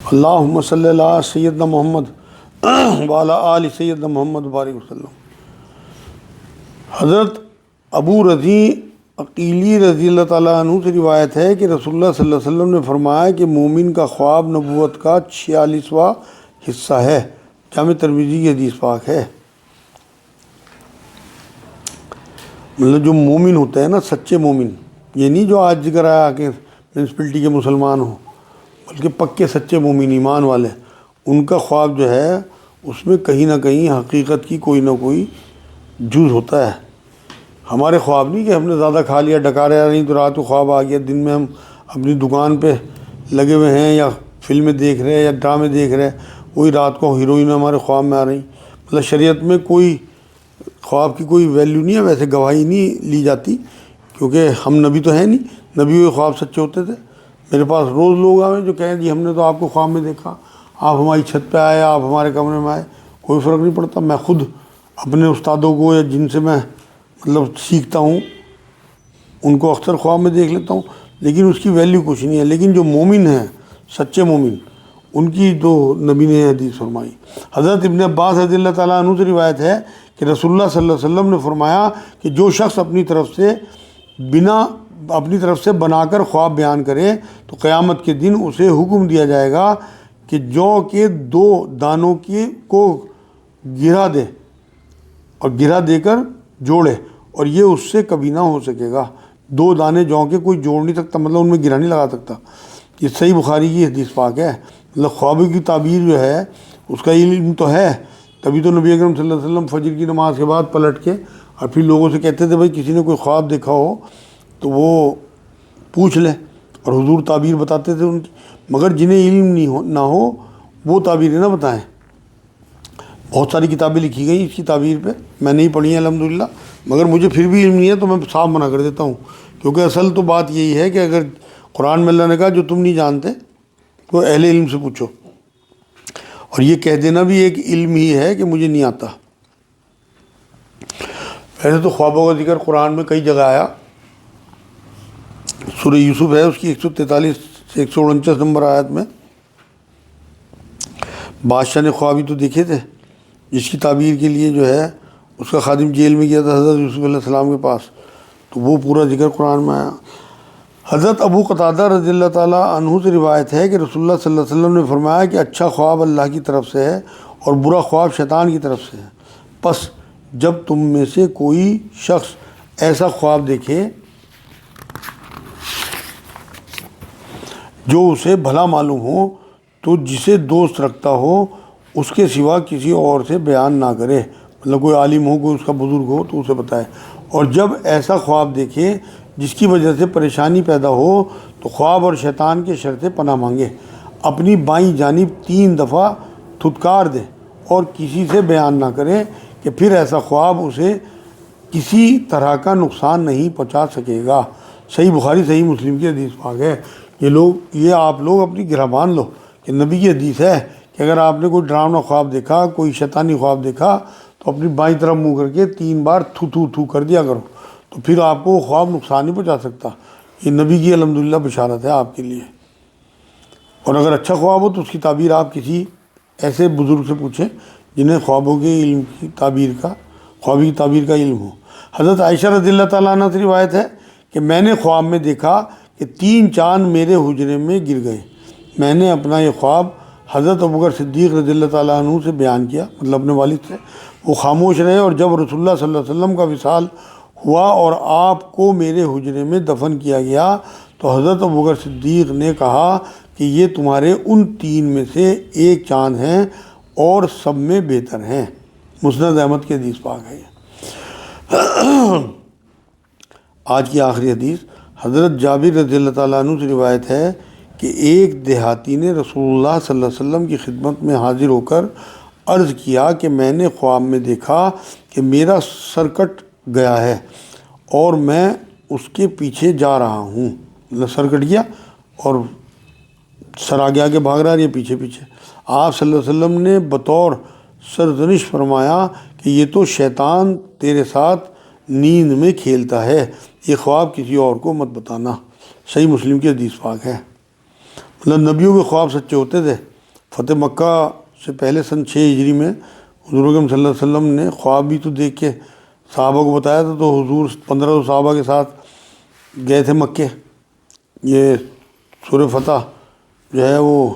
اللہم صلی اللہ سیدنا محمد وعلی آل سیدنا محمد بارک وسلم۔ حضرت ابو رضی عقیلی رضی اللہ تعالیٰ عنہ سے روایت ہے کہ رسول اللہ صلی اللہ علیہ وسلم نے فرمایا کہ مومن کا خواب نبوت کا 46واں حصہ ہے۔ جامع ترمذی کی حدیث پاک ہے۔ مطلب جو مومن ہوتا ہے نا، سچے مومن، یہ نہیں جو آج ذکر آیا کہ میونسپلٹی کے مسلمان ہوں، بلکہ پکے سچے مومن ایمان والے، ان کا خواب جو ہے اس میں کہیں نہ کہیں حقیقت کی کوئی نہ کوئی جز ہوتا ہے۔ ہمارے خواب نہیں کہ ہم نے زیادہ کھا لیا، ڈکا رہا نہیں تو رات کو خواب آ گیا، دن میں ہم اپنی دکان پہ لگے ہوئے ہیں یا فلمیں دیکھ رہے ہیں یا ڈرامے دیکھ رہے ہیں، وہی رات کو ہیروئن ہمارے خواب میں آ رہی۔ مطلب شریعت میں کوئی خواب کی کوئی ویلیو نہیں ہے، ویسے گواہی نہیں لی جاتی، کیونکہ ہم نبی تو ہیں نہیں، نبی ہوئے خواب سچے ہوتے تھے۔ میرے پاس روز لوگ آئے جو کہیں جی ہم نے تو آپ کو خواب میں دیکھا، آپ ہماری چھت پہ آئے، آپ ہمارے کمرے میں آئے۔ کوئی فرق نہیں پڑتا، میں خود اپنے استادوں کو یا جن سے میں مطلب سیکھتا ہوں ان کو اکثر خواب میں دیکھ لیتا ہوں، لیکن اس کی ویلیو کچھ نہیں ہے۔ لیکن جو مومن ہیں، سچے مومن، ان کی جو نبی نے حدیث فرمائی۔ حضرت ابن عباس رضی اللہ تعالیٰ عنہ سے روایت ہے کہ رسول اللہ صلی اللہ علیہ وسلم نے فرمایا کہ جو شخص اپنی طرف سے بنا کر خواب بیان کرے تو قیامت کے دن اسے حکم دیا جائے گا کہ جو کے 2 دانوں کو گرا دے اور گرا دے کر جوڑے، اور یہ اس سے کبھی نہ ہو سکے گا۔ 2 دانے جو کے کوئی جوڑ نہیں سکتا، مطلب ان میں گرا نہیں لگا سکتا۔ یہ صحیح بخاری کی حدیث پاک ہے۔ مطلب خواب کی تعبیر جو ہے اس کا علم تو ہے، تبھی تو نبی اکرم صلی اللہ علیہ وسلم فجر کی نماز کے بعد پلٹ کے اور پھر لوگوں سے کہتے تھے بھائی کسی نے کوئی خواب دیکھا ہو تو وہ پوچھ لے، اور حضور تعبیر بتاتے تھے ان کی، مگر جنہیں علم نہ ہو وہ تعبیریں نہ بتائیں۔ بہت ساری کتابیں لکھی گئی اس کی تعبیر پہ، میں نہیں پڑھی ہیں الحمدللہ، مگر مجھے پھر بھی علم نہیں ہے تو میں صاف منع کر دیتا ہوں، کیونکہ اصل تو بات یہی ہے کہ اگر قرآن میں اللہ نے کہا جو تم نہیں جانتے تو اہل علم سے پوچھو، اور یہ کہہ دینا بھی ایک علم ہی ہے کہ مجھے نہیں آتا۔ ویسے تو خوابوں کا ذکر قرآن میں کئی جگہ آیا۔ سورہ یوسف ہے، اس کی 143 سے 149 نمبر آیت میں بادشاہ نے خوابی تو دیکھے تھے، جس کی تعبیر کے لیے جو ہے اس کا خادم جیل میں گیا تھا حضرت یوسف علیہ السلام کے پاس، تو وہ پورا ذکر قرآن میں آیا۔ حضرت ابو قتادہ رضی اللہ تعالیٰ عنہ سے روایت ہے کہ رسول اللہ صلی اللہ علیہ وسلم نے فرمایا کہ اچھا خواب اللہ کی طرف سے ہے اور برا خواب شیطان کی طرف سے ہے۔ پس جب تم میں سے کوئی شخص ایسا خواب دیکھے جو اسے بھلا معلوم ہو تو جسے دوست رکھتا ہو اس کے سوا کسی اور سے بیان نہ کرے، مطلب کوئی عالم ہو، کوئی اس کا بزرگ ہو تو اسے بتائے، اور جب ایسا خواب دیکھے جس کی وجہ سے پریشانی پیدا ہو تو خواب اور شیطان کے شر سے پناہ مانگے، اپنی بائیں جانب 3 دفعہ تھتکار دے اور کسی سے بیان نہ کرے کہ پھر ایسا خواب اسے کسی طرح کا نقصان نہیں پہنچا سکے گا۔ صحیح بخاری صحیح مسلم کی حدیث پاک ہے۔ یہ آپ لوگ اپنی گرہ باندھ لو کہ نبی کی حدیث ہے کہ اگر آپ نے کوئی ڈراؤنا خواب دیکھا، کوئی شیطانی خواب دیکھا تو اپنی بائیں طرف منہ کر کے 3 بار تھو کر دیا کرو، تو پھر آپ کو وہ خواب نقصان نہیں پہنچا سکتا۔ یہ نبی کی الحمدللہ بشارت ہے آپ کے لیے۔ اور اگر اچھا خواب ہو تو اس کی تعبیر آپ کسی ایسے بزرگ سے پوچھیں جنہیں خوابوں کے علم کی تعبیر کا، خوابی کی تعبیر کا علم ہو۔ حضرت عائشہ رضی اللہ تعالیٰ عنہ سے روایت ہے کہ میں نے خواب میں دیکھا کہ 3 چاند میرے حجرے میں گر گئے۔ میں نے اپنا یہ خواب حضرت ابوبکر صدیق رضی اللہ تعالیٰ عنہ سے بیان کیا، مطلب اپنے والد سے۔ وہ خاموش رہے، اور جب رسول اللہ صلی اللہ علیہ وسلم کا وصال ہوا اور آپ کو میرے حجرے میں دفن کیا گیا تو حضرت ابوبکر صدیق نے کہا کہ یہ تمہارے ان 3 میں سے ایک چاند ہیں اور سب میں بہتر ہیں۔ مسند احمد کی حدیث پاک ہے۔ آج کی آخری حدیث حضرت جابر رضی اللہ تعالیٰ عنہ سے روایت ہے کہ ایک دیہاتی نے رسول اللہ صلی اللہ علیہ وسلم کی خدمت میں حاضر ہو کر عرض کیا کہ میں نے خواب میں دیکھا کہ میرا سر کٹ گیا ہے اور میں اس کے پیچھے جا رہا ہوں۔ مطلب سر کٹ گیا اور سر آگے آگے بھاگ رہا ہے، یہ پیچھے پیچھے۔ آپ صلی اللہ علیہ وسلم نے بطور سرزنش فرمایا کہ یہ تو شیطان تیرے ساتھ نیند میں کھیلتا ہے، یہ خواب کسی اور کو مت بتانا۔ صحیح مسلم کی حدیث پاک ہے۔ مطلب نبیوں کے خواب سچے ہوتے تھے، فتح مکہ سے پہلے سن 6 ہجری میں حضور اکرم صلی اللہ علیہ وسلم نے خواب بھی تو دیکھ کے صحابہ کو بتایا تھا، تو حضور 1500 صحابہ کے ساتھ گئے تھے مکے۔ یہ سورہ فتح جو ہے وہ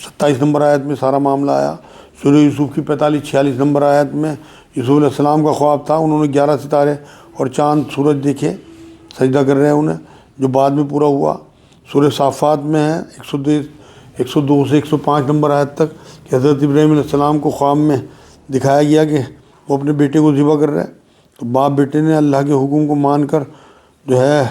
27 نمبر آیت میں سارا معاملہ آیا۔ سورہ یوسف کی 45-46 نمبر آیت میں یوسف علیہ السلام کا خواب تھا، انہوں نے 11 ستارے اور چاند سورج دیکھے، سجدہ کر رہے ہیں انہیں، جو بعد میں پورا ہوا۔ سورہ صافات میں ہے 102 سے 105 نمبر آیت تک کہ حضرت ابراہیم علیہ السلام کو خواب میں دکھایا گیا کہ وہ اپنے بیٹے کو ذبح کر رہے ہیں، تو باپ بیٹے نے اللہ کے حکم کو مان کر جو ہے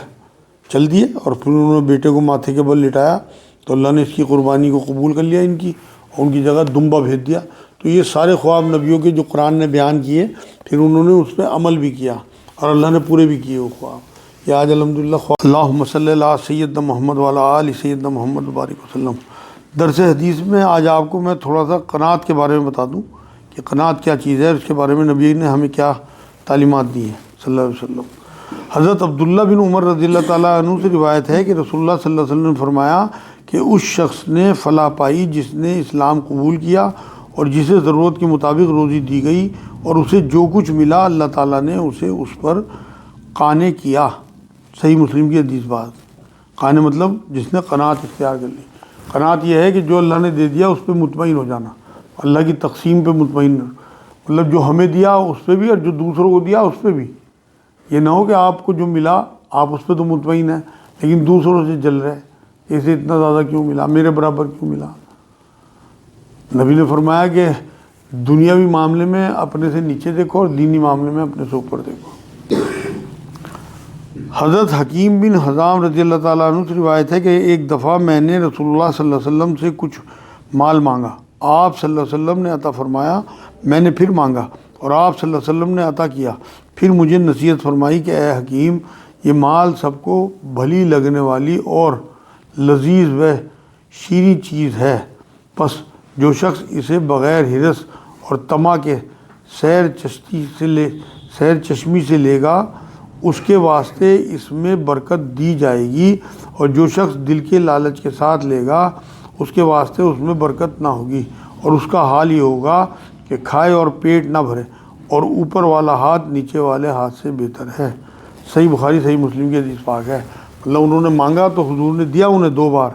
چل دیے، اور پھر انہوں نے بیٹے کو ماتھے کے بل لٹایا تو اللہ نے اس کی قربانی کو قبول کر لیا ان کی، اور ان کی جگہ دمبا بھیج دیا۔ تو یہ سارے خواب نبیوں کے جو قرآن نے بیان کیے، پھر انہوں نے اس پہ عمل بھی کیا اور اللہ نے پورے بھی کیے وہ خواب۔ یہ آج الحمدللہ خواب۔ اللہم صلی اللہ سیدنا محمد وعلی آل سیدنا محمد وبارک وسلم۔ درس حدیث میں آج آپ کو میں تھوڑا سا قناعت کے بارے میں بتا دوں کہ قناعت کیا چیز ہے، اس کے بارے میں نبی نے ہمیں کیا تعلیمات دی ہیں صلی اللہ علیہ وسلم۔ حضرت عبداللہ بن عمر رضی اللہ تعالیٰ عنہ سے روایت ہے کہ رسول اللہ صلی اللہ علیہ وسلم نے فرمایا کہ اس شخص نے فلاح پائی جس نے اسلام قبول کیا اور جسے ضرورت کے مطابق روزی دی گئی، اور اسے جو کچھ ملا اللہ تعالیٰ نے اسے اس پر قانع کیا۔ صحیح مسلم کی حدیث بات۔ قانع مطلب جس نے قناعت اختیار کر لی۔ قناعت یہ ہے کہ جو اللہ نے دے دیا اس پہ مطمئن ہو جانا، اللہ کی تقسیم پہ مطمئن، مطلب جو ہمیں دیا اس پہ بھی اور جو دوسروں کو دیا اس پہ بھی۔ یہ نہ ہو کہ آپ کو جو ملا آپ اس پہ تو مطمئن ہیں لیکن دوسروں سے جل رہے، اسے اتنا زیادہ کیوں ملا، میرے برابر کیوں ملا۔ نبی نے فرمایا کہ دنیاوی معاملے میں اپنے سے نیچے دیکھو اور دینی معاملے میں اپنے سے اوپر دیکھو۔ حضرت حکیم بن حزام رضی اللہ تعالیٰ عنہ سے روایت ہے کہ ایک دفعہ میں نے رسول اللہ صلی اللہ علیہ وسلم سے کچھ مال مانگا، آپ صلی اللہ علیہ وسلم نے عطا فرمایا، میں نے پھر مانگا اور آپ صلی اللہ علیہ وسلم نے عطا کیا، پھر مجھے نصیحت فرمائی کہ اے حکیم، یہ مال سب کو بھلی لگنے والی اور لذیذ و شیریں چیز ہے، پس جو شخص اسے بغیر حرص اور طمع کے سیر چشمی سے لے گا اس کے واسطے اس میں برکت دی جائے گی، اور جو شخص دل کے لالچ کے ساتھ لے گا اس کے واسطے اس میں برکت نہ ہوگی، اور اس کا حال یہ ہوگا کہ کھائے اور پیٹ نہ بھرے، اور اوپر والا ہاتھ نیچے والے ہاتھ سے بہتر ہے۔ صحیح بخاری صحیح مسلم کی حدیث پاک ہے۔ مطلب انہوں نے مانگا تو حضور نے دیا انہیں 2 بار،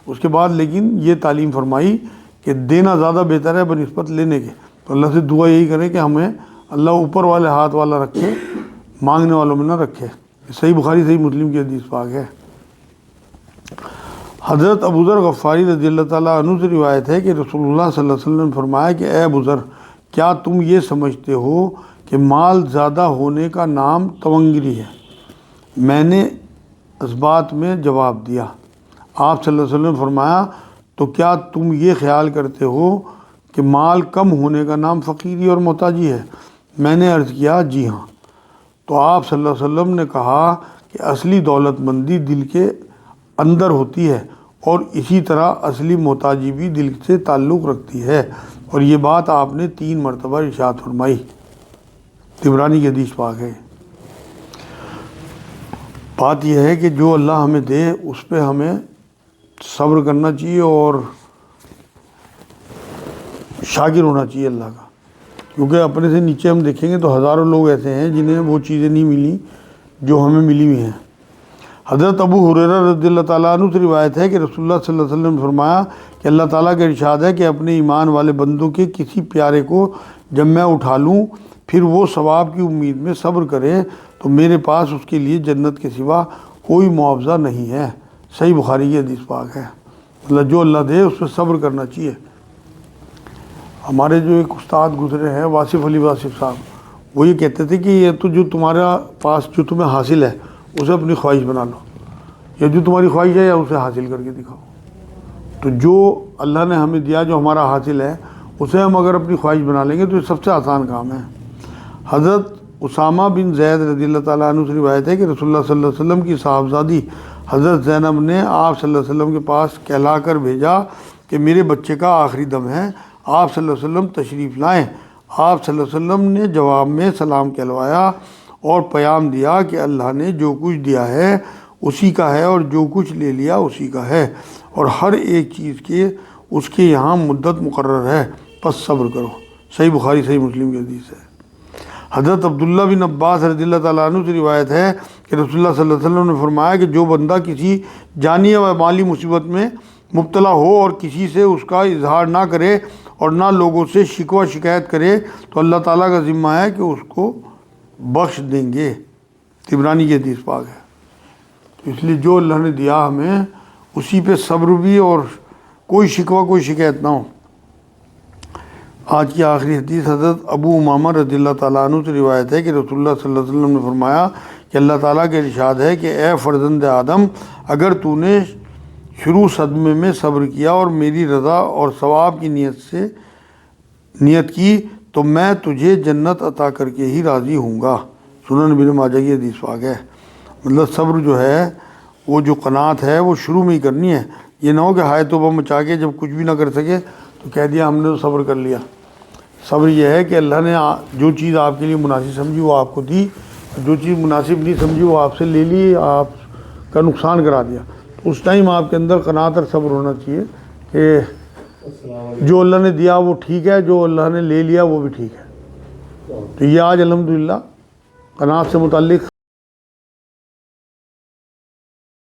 اس کے بعد لیکن یہ تعلیم فرمائی کہ دینا زیادہ بہتر ہے بنسبت لینے کے۔ تو اللہ سے دعا یہی کریں کہ ہمیں اللہ اوپر والے ہاتھ والا رکھے، مانگنے والوں میں نہ رکھے۔ صحیح بخاری صحیح مسلم کی حدیث پاک ہے۔ حضرت ابو ذر غفاری رضی اللہ تعالیٰ عنہ سے روایت ہے کہ رسول اللہ صلی اللہ علیہ وسلم نے فرمایا کہ اے ابو ذر، کیا تم یہ سمجھتے ہو کہ مال زیادہ ہونے کا نام تونگری ہے؟ میں نے اس بات میں جواب دیا۔ آپ صلی اللہ علیہ وسلم نے فرمایا تو کیا تم یہ خیال کرتے ہو کہ مال کم ہونے کا نام فقیری اور محتاجی ہے؟ میں نے عرض کیا جی ہاں۔ تو آپ صلی اللہ علیہ وسلم نے کہا کہ اصلی دولت مندی دل کے اندر ہوتی ہے، اور اسی طرح اصلی محتاجی بھی دل سے تعلق رکھتی ہے، اور یہ بات آپ نے 3 مرتبہ ارشاد فرمائی۔ طبرانی کی حدیث پاک ہے۔ بات یہ ہے کہ جو اللہ ہمیں دے اس پہ ہمیں صبر کرنا چاہیے اور شاکر ہونا چاہیے اللہ کا، کیونکہ اپنے سے نیچے ہم دیکھیں گے تو ہزاروں لوگ ایسے ہیں جنہیں وہ چیزیں نہیں ملی جو ہمیں ملی ہوئی ہیں۔ حضرت ابو ہریرہ رضی اللہ تعالیٰ عنہ سے روایت ہے کہ رسول اللہ صلی اللہ علیہ وسلم نے فرمایا کہ اللہ تعالیٰ کا ارشاد ہے کہ اپنے ایمان والے بندوں کے کسی پیارے کو جب میں اٹھا لوں پھر وہ ثواب کی امید میں صبر کرے تو میرے پاس اس کے لیے جنت کے سوا کوئی معاوضہ نہیں ہے۔ صحیح بخاری کی حدیث پاک ہے۔ مطلب جو اللہ دے اس پہ صبر کرنا چاہیے۔ ہمارے جو ایک استاد گزرے ہیں واصف علی واصف صاحب، وہ یہ کہتے تھے کہ یہ تو جو تمہارا پاس جو تمہیں حاصل ہے اسے اپنی خواہش بنا لو، یا جو تمہاری خواہش ہے یا اسے حاصل کر کے دکھاؤ۔ تو جو اللہ نے ہمیں دیا جو ہمارا حاصل ہے اسے ہم اگر اپنی خواہش بنا لیں گے تو یہ سب سے آسان کام ہے۔ حضرت اسامہ بن زید رضی اللہ تعالیٰ عنہ سے روایت ہے کہ رسول اللہ صلی اللہ علیہ وسلم کی صاحبزادی حضرت زینب نے آپ صلی اللہ علیہ وسلم کے پاس کہلا کر بھیجا کہ میرے بچے کا آخری دم ہے، آپ صلی اللہ علیہ وسلم تشریف لائیں۔ آپ صلی اللہ علیہ وسلم نے جواب میں سلام کہلوایا اور پیام دیا کہ اللہ نے جو کچھ دیا ہے اسی کا ہے اور جو کچھ لے لیا اسی کا ہے، اور ہر ایک چیز کے اس کے یہاں مدت مقرر ہے، پس صبر کرو۔ صحیح بخاری صحیح مسلم کی حدیث ہے۔ حضرت عبداللہ بن عباس رضی اللہ تعالیٰ عنہ سے روایت ہے کہ رسول اللہ صلی اللہ علیہ وسلم نے فرمایا کہ جو بندہ کسی جانی و مالی مصیبت میں مبتلا ہو اور کسی سے اس کا اظہار نہ کرے اور نہ لوگوں سے شکوہ شکایت کرے تو اللہ تعالیٰ کا ذمہ ہے کہ اس کو بخش دیں گے۔ طبرانی کی حدیث پاک ہے۔ تو اس لیے جو اللہ نے دیا ہمیں اسی پہ صبر بھی، اور کوئی شکوہ کوئی شکایت نہ ہو۔ آج کی آخری حدیث حضرت ابو امامہ رضی اللہ تعالیٰ عنہ سے روایت ہے کہ رسول اللہ صلی اللہ علیہ وسلم نے فرمایا کہ اللہ تعالیٰ کے ارشاد ہے کہ اے فرزند آدم، اگر تو نے شروع صدمے میں صبر کیا اور میری رضا اور ثواب کی نیت کی تو میں تجھے جنت عطا کر کے ہی راضی ہوں گا۔ سنن ابن ماجہ کی حدیث پاک ہے۔ مطلب صبر جو ہے، وہ جو قناعت ہے وہ شروع میں ہی کرنی ہے۔ یہ نہ ہو کہ ہائے توبہ مچا کے جب کچھ بھی نہ کر سکے تو کہہ دیا ہم نے تو صبر کر لیا۔ صبر یہ ہے کہ اللہ نے جو چیز آپ کے لیے مناسب سمجھی وہ آپ کو دی، جو چیز مناسب نہیں سمجھی وہ آپ سے لے لی، آپ کا نقصان کرا دیا۔ تو اس ٹائم آپ کے اندر قناعت اور صبر ہونا چاہیے کہ جو اللہ نے دیا وہ ٹھیک ہے، جو اللہ نے لے لیا وہ بھی ٹھیک ہے۔ تو یہ آج الحمدللہ قناعت سے متعلق